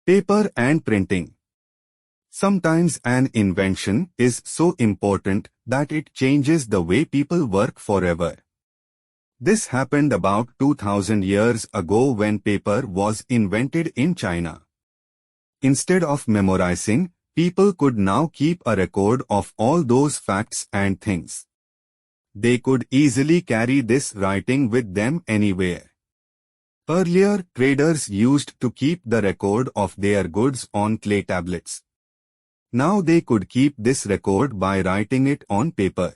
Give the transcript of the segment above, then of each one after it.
Paper and printing. Sometimes an invention is so important that it changes the way people work forever. This happened about 2000 years ago when paper was invented in China. Instead of memorizing, people could now keep a record of all those facts and things. They could easily carry this writing with them anywhere. Earlier, traders used to keep the record of their goods on clay tablets. Now they could keep this record by writing it on paper.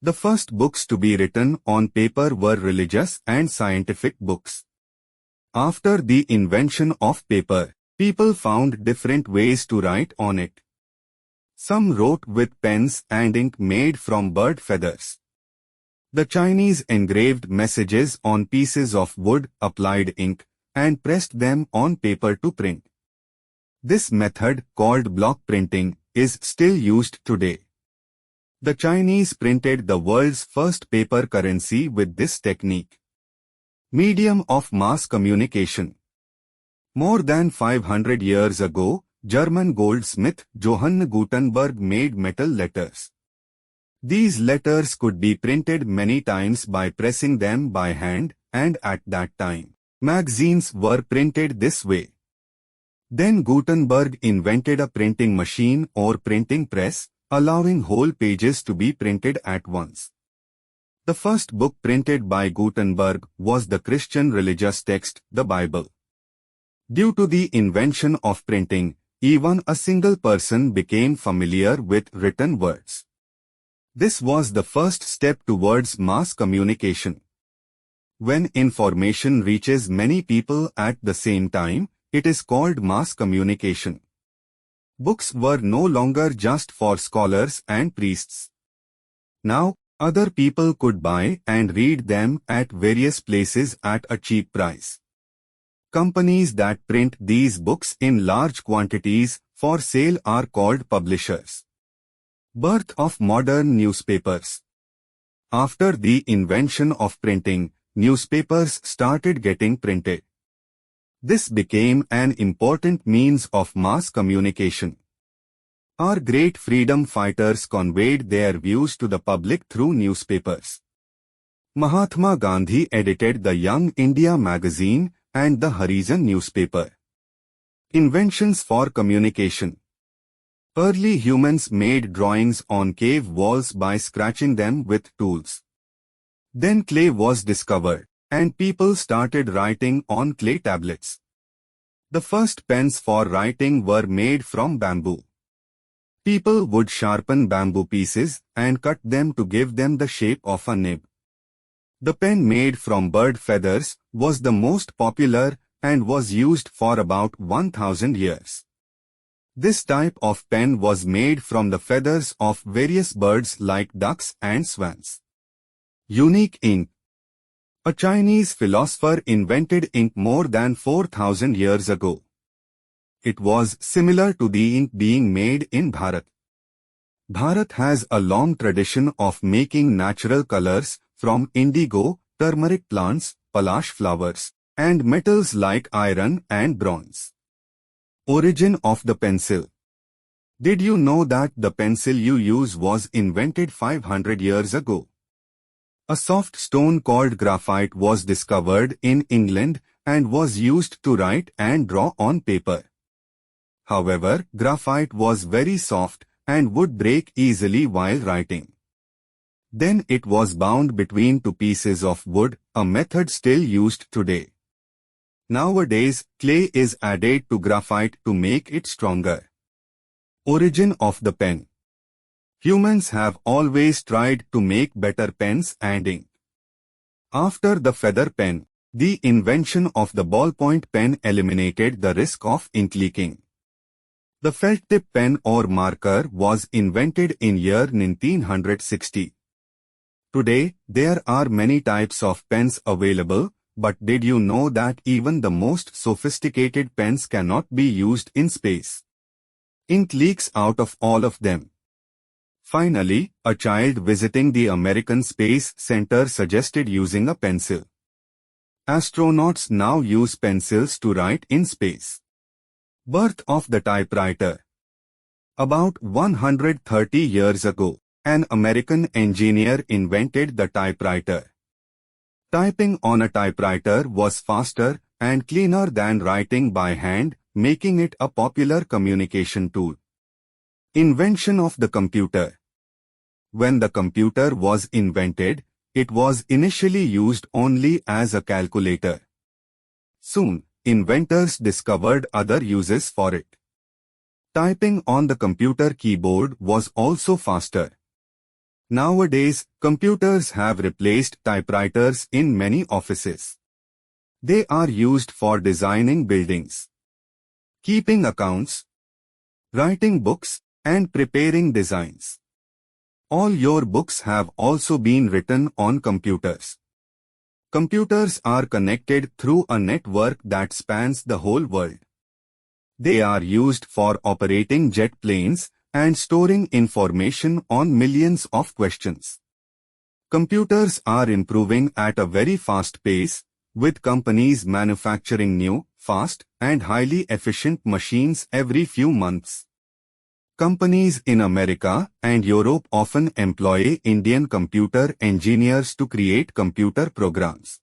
The first books to be written on paper were religious and scientific books. After the invention of paper, people found different ways to write on it. Some wrote with pens and ink made from bird feathers. The Chinese engraved messages on pieces of wood, applied ink, and pressed them on paper to print. This method, called block printing, is still used today. The Chinese printed the world's first paper currency with this technique. Medium of mass communication. More than 500 years ago, German goldsmith Johann Gutenberg made metal letters. These letters could be printed many times by pressing them by hand, and at that time, magazines were printed this way. Then Gutenberg invented a printing machine or printing press, allowing whole pages to be printed at once. The first book printed by Gutenberg was the Christian religious text, the Bible. Due to the invention of printing, even a single person became familiar with written words. This was the first step towards mass communication. When information reaches many people at the same time, it is called mass communication. Books were no longer just for scholars and priests. Now, other people could buy and read them at various places at a cheap price. Companies that print these books in large quantities for sale are called publishers. Birth of modern newspapers. After the invention of printing, newspapers started getting printed. This became an important means of mass communication. Our great freedom fighters conveyed their views to the public through newspapers. Mahatma Gandhi edited the Young India magazine and the Harijan newspaper. Inventions for communication. Early humans made drawings on cave walls by scratching them with tools. Then clay was discovered, and people started writing on clay tablets. The first pens for writing were made from bamboo. People would sharpen bamboo pieces and cut them to give them the shape of a nib. The pen made from bird feathers was the most popular and was used for about 1000 years. This type of pen was made from the feathers of various birds like ducks and swans. Unique ink. A Chinese philosopher invented ink more than 4000 years ago. It was similar to the ink being made in Bharat. Bharat has a long tradition of making natural colors from indigo, turmeric plants, palash flowers, and metals like iron and bronze. Origin of the pencil. Did you know that the pencil you use was invented 500 years ago? A soft stone called graphite was discovered in England and was used to write and draw on paper. However, graphite was very soft and would break easily while writing. Then it was bound between two pieces of wood, a method still used today. Nowadays, clay is added to graphite to make it stronger. Origin of the pen. Humans have always tried to make better pens and ink. After the feather pen, the invention of the ballpoint pen eliminated the risk of ink leaking. The felt tip pen or marker was invented in year 1960. Today, there are many types of pens available, but did you know that even the most sophisticated pens cannot be used in space? Ink leaks out of all of them. Finally, a child visiting the American Space Center suggested using a pencil. Astronauts now use pencils to write in space. Birth of the typewriter. About 130 years ago, an American engineer invented the typewriter. Typing on a typewriter was faster and cleaner than writing by hand, making it a popular communication tool. Invention of the computer. When the computer was invented, it was initially used only as a calculator. Soon, inventors discovered other uses for it. Typing on the computer keyboard was also faster. Nowadays, computers have replaced typewriters in many offices. They are used for designing buildings, keeping accounts, writing books, and preparing designs. All your books have also been written on computers. Computers are connected through a network that spans the whole world. They are used for operating jet planes and storing information on millions of questions. Computers are improving at a very fast pace, with companies manufacturing new, fast, and highly efficient machines every few months. Companies in America and Europe often employ Indian computer engineers to create computer programs.